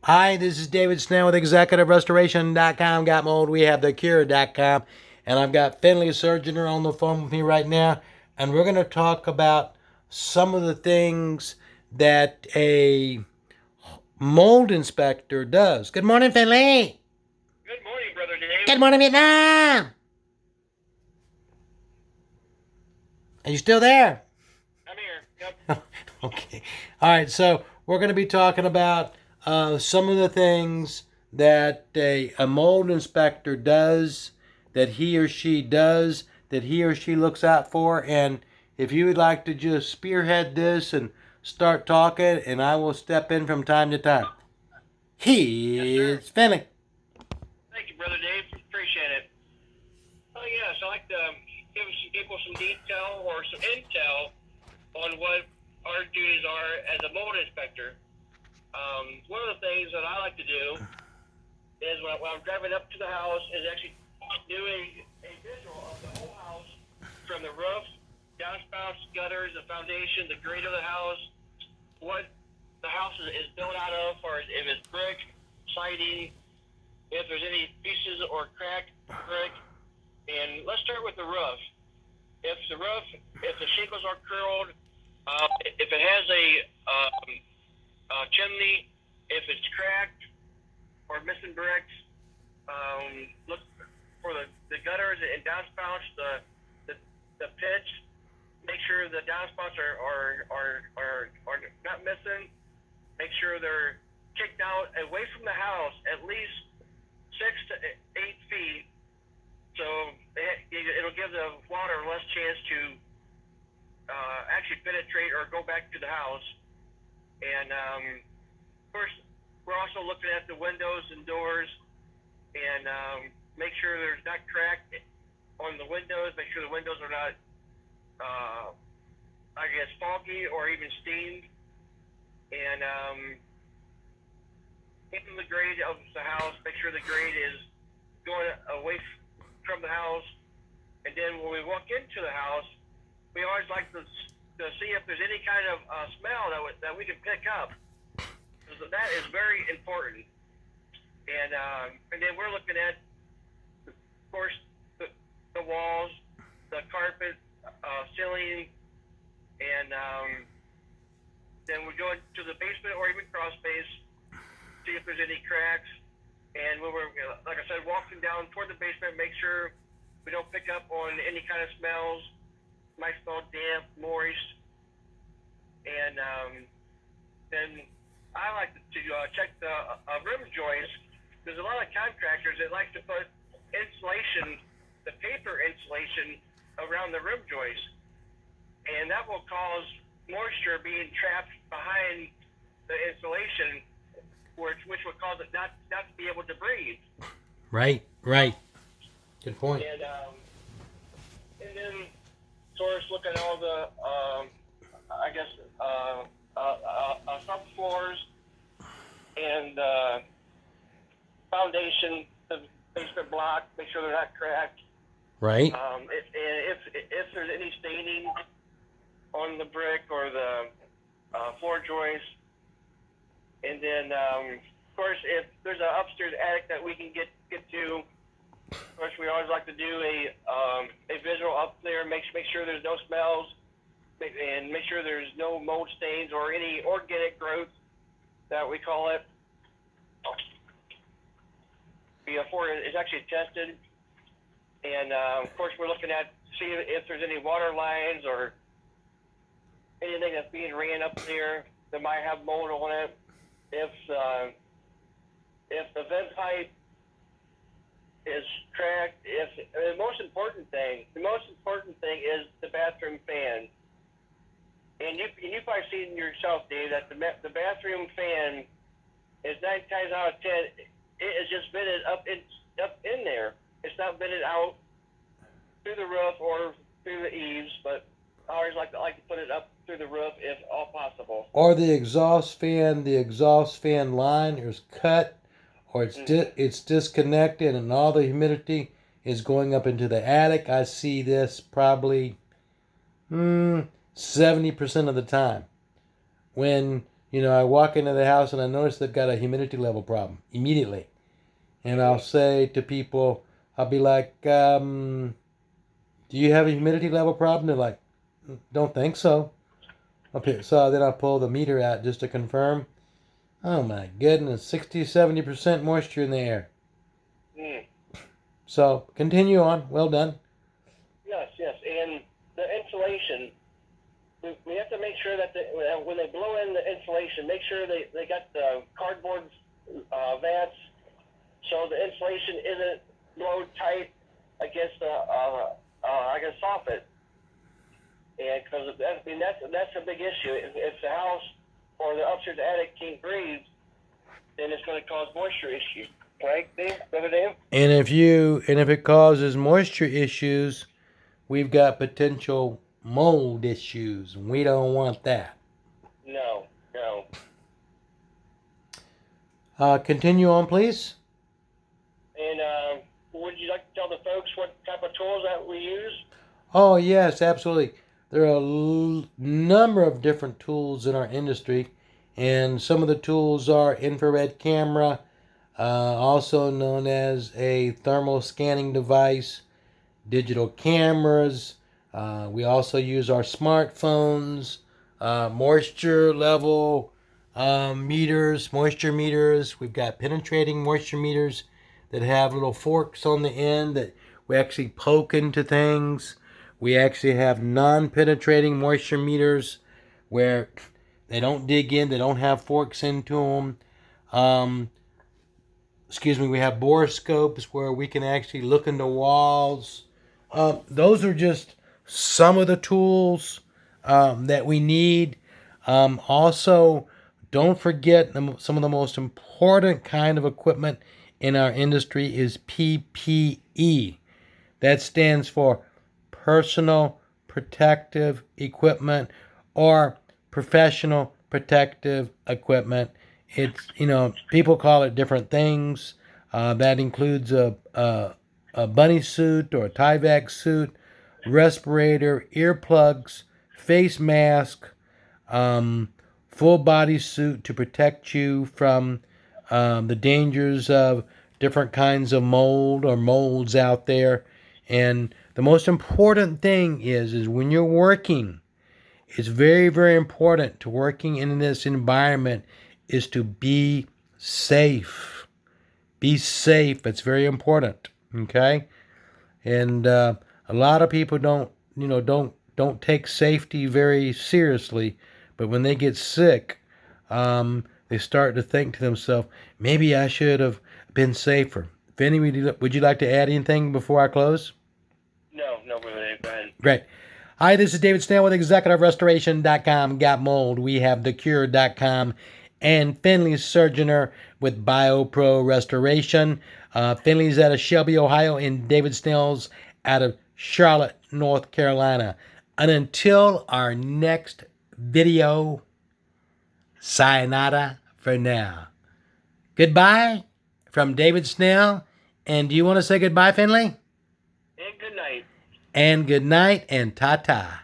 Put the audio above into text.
Hi, this is David Snell with ExecutiveRestoration.com. Got mold, we have thecure.com. And I've got Finley, Surgener, on the phone with me right now. And we're going to talk about some of the things that a mold inspector does. Good morning, Finley. Good morning, Brother Dave. Good morning, Vietnam. Are you still there? I'm here. Yep. Okay. All right. So we're going to be talking about some of the things that a mold inspector does, that he or she does, that he or she looks out for. And if you would like to just spearhead this and start talking, and I will step in from time to time. Yes, sir. Here's Finley. Thank you, Brother Dave. Appreciate it. Oh, yes, I'd like to give people some detail or some intel on what our duties are as a mold inspector. One of the things that I like to do is when I'm driving up to the house is actually do a visual of the whole house from the roof, downspouts, gutters, the foundation, the grade of the house, what the house is built out of, or if it's brick, siding, if there's any pieces or cracked brick. And let's start with the roof. If the shingles are curled, if it has a chimney, if it's cracked or missing bricks, look for the gutters and downspouts, the pitch. Make sure the downspouts are not missing. Make sure they're kicked out away from the house at least 6 to 8 feet, so it'll give the water less chance to actually penetrate or go back to the house. And of course, we're also looking at the windows and doors and make sure there's not crack on the windows. Make sure the windows are not, foggy or even steamed. And in the grade of the house, make sure the grade is going away from the house. And then when we walk into the house, we always like to see if there's any kind of smell that we can pick up. So that is very important. And then we're looking at, of course, the walls, the carpet, ceiling, and then we go into the basement or even crawl space, see if there's any cracks. And when we're, like I said, walking down toward the basement, make sure we don't pick up on any kind of smells. Might smell damp, moist. And then I like to check the rim joints. There's a lot of contractors that like to put insulation, the paper insulation, around the rim joints. And that will cause moisture being trapped behind the insulation, which would cause it not to be able to breathe. Right. Good point. And then, of course, look at all the, subfloors and foundation, the basement block. Make sure they're not cracked. Right. If there's any staining on the brick or the floor joists. And then, of course, if there's an upstairs attic that we can get to, of course, we always like to do a visual up there, make sure there's no smells, and make sure there's no mold stains or any organic growth that we call it before it's actually tested. And of course, we're looking at see if there's any water lines or anything that's being ran up there that might have mold on it. If the vent pipe is cracked, the most important thing is the bathroom fan. And you've probably seen yourself, Dave, that the bathroom fan is 9 times out of 10 it is just vented up in there. It's not vented out through the roof or through the eaves, but I always like to put it up through the roof if all possible. Or the exhaust fan line is cut, or it's disconnected, and all the humidity is going up into the attic. I see this probably 70% of the time. When I walk into the house and I notice they've got a humidity level problem immediately. And I'll say to people, I'll be like, do you have a humidity level problem? They're like, don't think so. Okay, so then I'll pull the meter out just to confirm. Oh my goodness, 60-70% moisture in the air. Mm. So continue on. Well done. Yes, and the insulation. We have to make sure that when they blow in the insulation, make sure they got the cardboard vats, so the insulation isn't blown tight against the soffit. And because that's a big issue. If the house or the upstairs attic can't breathe, then it's going to cause moisture issue. Right, Dave? Brother Dave? And if it causes moisture issues, we've got potential mold issues, and we don't want that. No. Continue on, please. And would you like to tell the folks what type of tools that we use? Oh, yes, absolutely. There are a number of different tools in our industry, and some of the tools are infrared camera, also known as a thermal scanning device, digital cameras. We also use our smartphones, moisture level moisture meters. We've got penetrating moisture meters that have little forks on the end that we actually poke into things. We actually have non-penetrating moisture meters where they don't dig in, they don't have forks into them. We have borescopes where we can actually look into walls. Those are just some of the tools that we need. Also, don't forget some of the most important kind of equipment in our industry is PPE. That stands for Personal Protective Equipment or Professional Protective Equipment. It's, people call it different things. That includes a bunny suit or a Tyvek suit, respirator, earplugs, face mask, full body suit to protect you from the dangers of different kinds of mold or molds out there. And the most important thing is when you're working, it's very, very important to working in this environment is to be safe. Be safe. It's very important. Okay? And a lot of people don't take safety very seriously, but when they get sick, they start to think to themselves, maybe I should have been safer. Finley, would you like to add anything before I close? No, Brother Dave, go ahead. Great. Hi, this is David Snell with ExecutiveRestoration.com. Got mold. We have TheCure.com and Finley's Surgener with BioPro Restoration. Finley's out of Shelby, Ohio, and David Snell's out of Charlotte, North Carolina. And until our next video, sayonara for now. Goodbye from David Snell. And do you want to say goodbye, Finley? And good night. And good night and ta-ta.